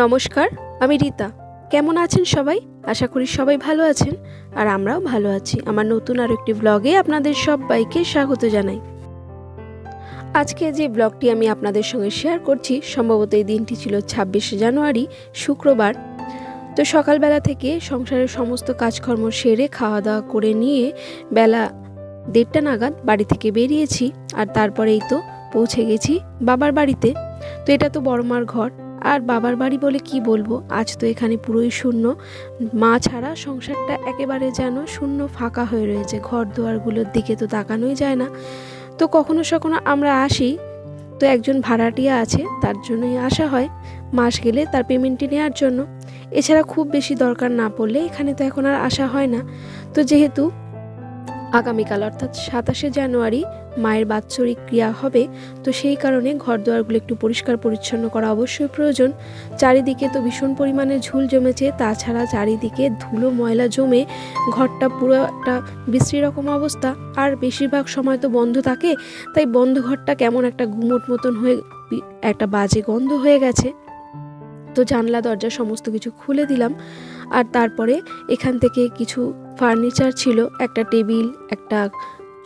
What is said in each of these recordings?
নমস্কার, আমি রীতা। কেমন আছেন সবাই? আশা করি সবাই ভালো আছেন আর আমরাও ভালো আছি। আমার নতুন আর একটি ব্লগে আপনাদের সবাইকে স্বাগত জানাই। আজকে যে ব্লগটি আমি আপনাদের সঙ্গে শেয়ার করছি, সম্ভবত এই দিনটি ছিল 26 জানুয়ারি, শুক্রবার। তো সকালবেলা থেকে সংসারের সমস্ত কাজকর্ম সেরে খাওয়া দাওয়া করে নিয়ে বেলা 1:30 নাগাদ বাড়ি থেকে বেরিয়েছি। আর তারপরেই তো পৌঁছে গেছি বাবার বাড়িতে। তো এটা তো বড়মার ঘর, আর বাবার বাড়ি বলে কি বলবো, আজ তো এখানে পুরোই শূন্য। মা ছাড়া সংসারটা একেবারে যেন শূন্য, ফাঁকা হয়ে রয়েছে। ঘর দুয়ারগুলোর দিকে তো তাকানোই যায় না। তো কখনো সখনো আমরা আসি, তো একজন ভাড়াটিয়া আছে, তার জন্যই আসা হয় মাস গেলে তার পেমেন্টটি নেওয়ার জন্য। এছাড়া খুব বেশি দরকার না পড়লে এখানে তো এখন আর আসা হয় না। তো যেহেতু আগামীকাল অর্থাৎ 27 জানুয়ারি মায়ের বাৎসরিক ক্রিয়া হবে, তো সেই কারণে ঘর দুয়ারগুলো একটু পরিষ্কার পরিচ্ছন্ন করা অবশ্যই প্রয়োজন। চারিদিকে তো ভীষণ পরিমাণে ঝুল জমেছে, তাছাড়া চারিদিকে ধুলো ময়লা জমে ঘরটা পুরো একটা বিশ্রী রকম অবস্থা। আর বেশিরভাগ সময় তো বন্ধ থাকে, তাই বন্ধ ঘরটা কেমন একটা গুমোট মতন হয়ে একটা বাজে গন্ধ হয়ে গেছে। তো জানলা দরজা সমস্ত কিছু খুলে দিলাম। আর তারপরে এখান থেকে কিছু ফার্নিচার ছিল, একটা টেবিল, একটা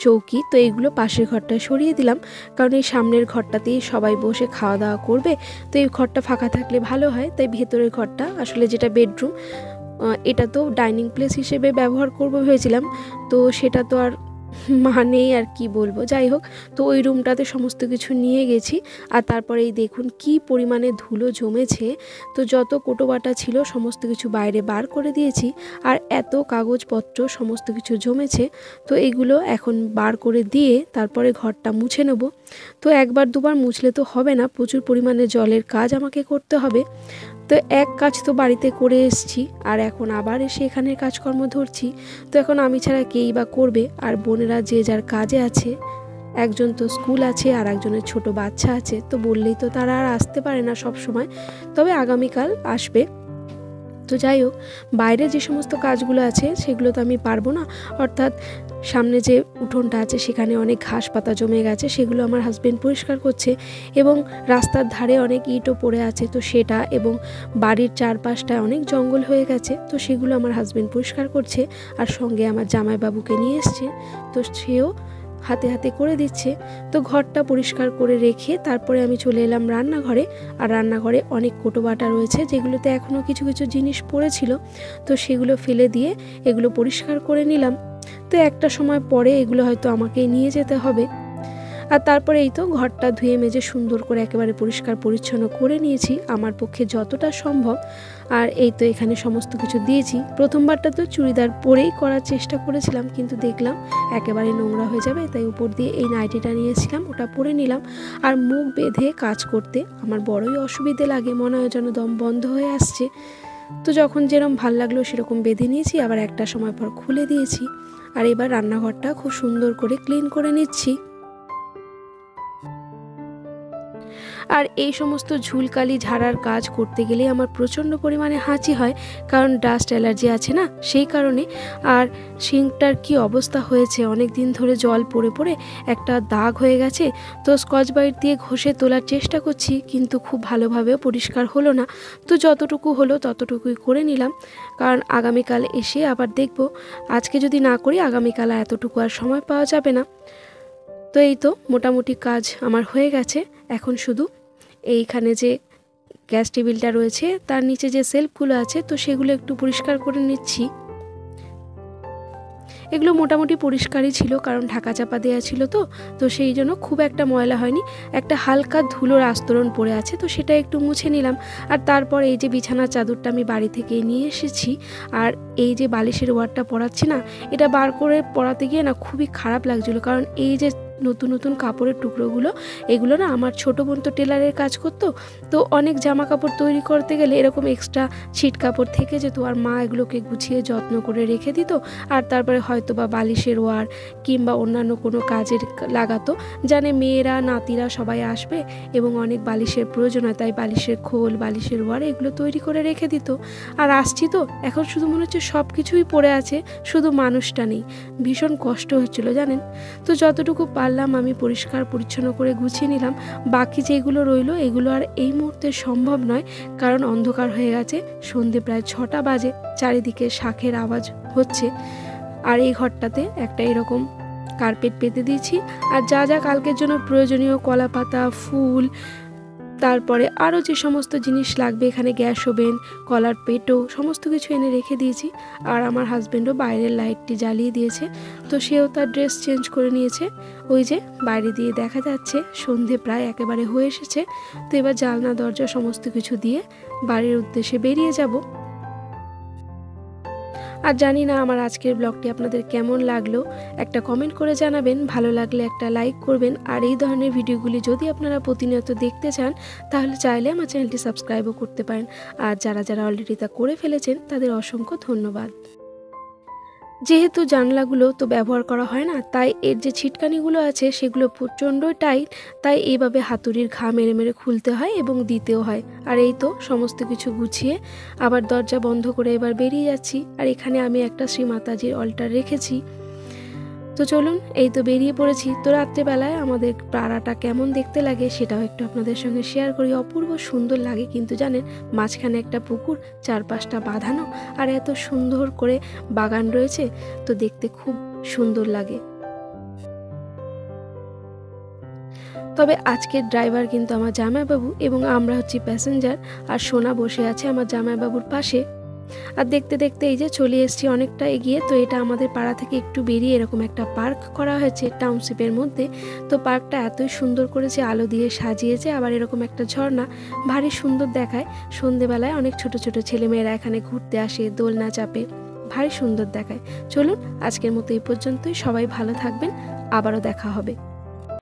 চৌকি, তো এইগুলো পাশের ঘরটায় সরিয়ে দিলাম, কারণ এই সামনের ঘরটাতেই সবাই বসে খাওয়া দাওয়া করবে। তো এই ঘরটা ফাঁকা থাকলে ভালো হয়, তাই ভেতরের ঘরটা, আসলে যেটা বেডরুম, এটা তো ডাইনিং প্লেস হিসেবে ব্যবহার করব ভেবেছিলাম, তো সেটা তো আর মানেই আর কি বলবো। যাই হোক, তো ওই রুমটাতে সমস্ত কিছু নিয়ে গেছি। আর তারপরে এই দেখুন কি পরিমাণে ধুলো জমেছে। তো যত কোটোবাটা ছিল সমস্ত কিছু বাইরে বার করে দিয়েছি। আর এত কাগজপত্র সমস্ত কিছু জমেছে, তো এগুলো এখন বার করে দিয়ে তারপরে ঘরটা মুছে নেব। তো একবার দুবার মুছলে তো হবে না, প্রচুর পরিমাণে জলের কাজ আমাকে করতে হবে। তো এক কাজ তো বাড়িতে করে এসছি, আর এখন আবার এসে এখানের কাজকর্ম ধরছি। তো এখন আমি ছাড়া কেই বা করবে, আর বোনেরা যে যার কাজে আছে। একজন তো স্কুল আছে আর একজনের ছোট বাচ্চা আছে, তো বললেই তো তারা আর আসতে পারে না সব সময়, তবে আগামীকাল আসবে। তো যাই হোক, বাইরে যে সমস্ত কাজগুলো আছে সেগুলো তো আমি পারবো না। অর্থাৎ সামনে যে উঠোনটা আছে সেখানে অনেক ঘাস পাতা জমে গেছে, সেগুলো আমার হাজবেন্ড পরিষ্কার করছে। এবং রাস্তার ধারে অনেক ইটও পড়ে আছে, তো সেটা, এবং বাড়ির চারপাশটায় অনেক জঙ্গল হয়ে গেছে, তো সেগুলো আমার হাজবেন্ড পরিষ্কার করছে। আর সঙ্গে আমার জামাইবাবুকে নিয়ে এসছে, তো সেও হাতে হাতে করে দিচ্ছে। তো ঘরটা পরিষ্কার করে রেখে তারপরে আমি চলে এলাম রান্নাঘরে। আর রান্নাঘরে অনেক কোটোবাটা রয়েছে, যেগুলোতে এখনও কিছু কিছু জিনিস পড়েছিল, তো সেগুলো ফেলে দিয়ে এগুলো পরিষ্কার করে নিলাম। তো একটা সময় পরে এগুলো হয়তো আমাকেই নিয়ে যেতে হবে। আর তারপরে এই তো ঘরটা ধুয়ে মেজে সুন্দর করে একেবারে পরিষ্কার পরিচ্ছন্ন করে নিয়েছি আমার পক্ষে যতটা সম্ভব। আর এই তো এখানে সমস্ত কিছু দিয়েছি। প্রথমবারটা তো চুড়িদার পরেই করার চেষ্টা করেছিলাম, কিন্তু দেখলাম একেবারে নোংরা হয়ে যাবে, তাই উপর দিয়ে এই নাইটিটা নিয়েছিলাম, ওটা পরে নিলাম। আর মুখ বেঁধে কাজ করতে আমার বড়ই অসুবিধে লাগে, মনে হয় যেন দম বন্ধ হয়ে আসছে। তো যখন যেরকম ভাল লাগলো সেরকম বেঁধে নিয়েছি, আবার একটা সময় পর খুলে দিয়েছি। আর এবার রান্নাঘরটা খুব সুন্দর করে ক্লিন করে নিচ্ছি। আর এই সমস্ত ঝুলকালি ঝাড়ার কাজ করতে গেলে আমার প্রচণ্ড পরিমাণে হাঁচি হয়, কারণ ডাস্ট অ্যালার্জি আছে না, সেই কারণে। আর সিঙ্কটার কি অবস্থা হয়েছে, অনেক দিন ধরে জল পড়ে পড়ে একটা দাগ হয়ে গেছে। তো স্কচ ব্রাইট দিয়ে ঘষে তোলার চেষ্টা করছি, কিন্তু খুব ভালোভাবেও পরিষ্কার হলো না। তো যতটুকু হলো ততটুকুই করে নিলাম, কারণ আগামীকাল এসে আবার দেখব। আজকে যদি না করি আগামীকাল এতটুকু আর সময় পাওয়া যাবে না। তো এই তো মোটামুটি কাজ আমার হয়ে গেছে। এখন শুধু এইখানে যে গ্যাস টেবিলটা রয়েছে তার নিচে যে সেলফগুলো আছে, তো সেগুলো একটু পরিষ্কার করে নিচ্ছি। এগুলো মোটামুটি পরিষ্কারই ছিল, কারণ ঢাকা চাপা দেওয়া ছিল, তো সেই জন্য খুব একটা ময়লা হয়নি। একটা হালকা ধুলোর আস্তরণ পড়ে আছে, তো সেটা একটু মুছে নিলাম। আর তারপর এই যে বিছানার চাদরটা আমি বাড়ি থেকে নিয়ে এসেছি, আর এই যে বালিশের ওয়ারটা পরাচ্ছি না, এটা বার করে পরাতে গিয়ে না খুবই খারাপ লাগছিল, কারণ এই যে নতুন নতুন কাপড়ের টুকরোগুলো, এগুলো না আমার ছোটো বোন তো টেলারের কাজ করতো, তো অনেক জামা কাপড় তৈরি করতে গেলে এরকম এক্সট্রা ছিট কাপড় থেকে যেত, আর মা এগুলোকে গুছিয়ে যত্ন করে রেখে দিত। আর তারপরে হয়তো বা বালিশের ওয়ার কিংবা অন্যান্য কোনো কাজের লাগাতো, জানে মেয়েরা নাতিরা সবাই আসবে এবং অনেক বালিশের প্রয়োজন হয়, তাই বালিশের খোল, বালিশের ওয়ার এগুলো তৈরি করে রেখে দিত। আর আসছি তো এখন শুধু মনে হচ্ছে সব কিছুই পড়ে আছে, শুধু মানুষটা নেই। ভীষণ কষ্ট হচ্ছিল জানেন। তো যতটুকু পারলাম আমি পরিষ্কার পরিচ্ছন্ন করে গুছিয়ে নিলাম। বাকি যেগুলো রইলো এগুলো আর এই মুহূর্তে সম্ভব নয়, কারণ অন্ধকার হয়ে গেছে, সন্ধে প্রায় 6টা বাজে, চারিদিকে শাঁখের আওয়াজ হচ্ছে। আর এই ঘরটাতে একটা এরকম কার্পেট পেতে দিয়েছি। আর যা যা কালকের জন্য প্রয়োজনীয় কলা পাতা, ফুল, তারপরে আরও যে সমস্ত জিনিস লাগবে, এখানে গ্যাস ওভেন, কলার পেটো, সমস্ত কিছু এনে রেখে দিয়েছি। আর আমার হাজব্যান্ডও বাইরের লাইটটি জ্বালিয়ে দিয়েছে, তো সেও তার ড্রেস চেঞ্জ করে নিয়েছে। ওই যে বাইরে দিয়ে দেখা যাচ্ছে সন্ধে প্রায় একেবারে হয়ে এসেছে। তো এবার জানলা দরজা সমস্ত কিছু দিয়ে বাড়ির উদ্দেশ্যে বেরিয়ে যাব। আর জানি না আমার আজকের ব্লগটি আপনাদের কেমন লাগলো, একটা কমেন্ট করে জানাবেন। ভালো লাগলে একটা লাইক করবেন। আর এই ধরনের ভিডিওগুলি যদি আপনারা প্রতিনিয়ত দেখতে চান তাহলে চাইলে আমার চ্যানেলটি সাবস্ক্রাইবও করতে পারেন। আর যারা যারা অলরেডি তা করে ফেলেছেন তাদের অসংখ্য ধন্যবাদ। যেহেতু জানলাগুলো তো ব্যবহার করা হয় না, তাই এর যে ছিটকানিগুলো আছে সেগুলো প্রচণ্ড টাইট, তাই এইভাবে হাতুড়ির ঘা মেরে মেরে খুলতে হয় এবং দিতেও হয়। আর এই তো সমস্ত কিছু গুছিয়ে আবার দরজা বন্ধ করে এবার বেরিয়ে যাচ্ছি। আর এখানে আমি একটা শ্রী মাতাজির অল্টার রেখেছি। তো চলুন, এই তো বেরিয়ে পড়েছি। তো রাত্রেবেলায় আমাদের পাড়াটা কেমন দেখতে লাগে সেটাও একটু আপনাদের সঙ্গে শেয়ার করি। অপূর্ব সুন্দর লাগে কিন্তু জানেন, মাঝখানে একটা পুকুর, চারপাশটা বাঁধানো, আর এত সুন্দর করে বাগান রয়েছে, তো দেখতে খুব সুন্দর লাগে। তবে আজকের ড্রাইভার কিন্তু আমার জামাইবাবু, এবং আমরা হচ্ছি প্যাসেঞ্জার। আর সোনা বসে আছে আমার জামাইবাবুর পাশে। আর দেখতে দেখতে এই যে চলে এসেছি অনেকটা এগিয়ে। তো এটা আমাদের পাড়া থেকে একটু বেরিয়ে এরকম একটা পার্ক করা হয়েছে টাউনশিপের মধ্যে। তো পার্কটা এতই সুন্দর করেছে, আলো দিয়ে সাজিয়েছে, আবার এরকম একটা ঝর্ণা, ভারী সুন্দর দেখায়। সন্ধেবেলায় অনেক ছোট ছোট ছেলেমেয়েরা এখানে ঘুরতে আসে, দোলনা চাপে, ভারী সুন্দর দেখায়। চলুন, আজকের মতো এই পর্যন্তই। সবাই ভালো থাকবেন, আবারও দেখা হবে।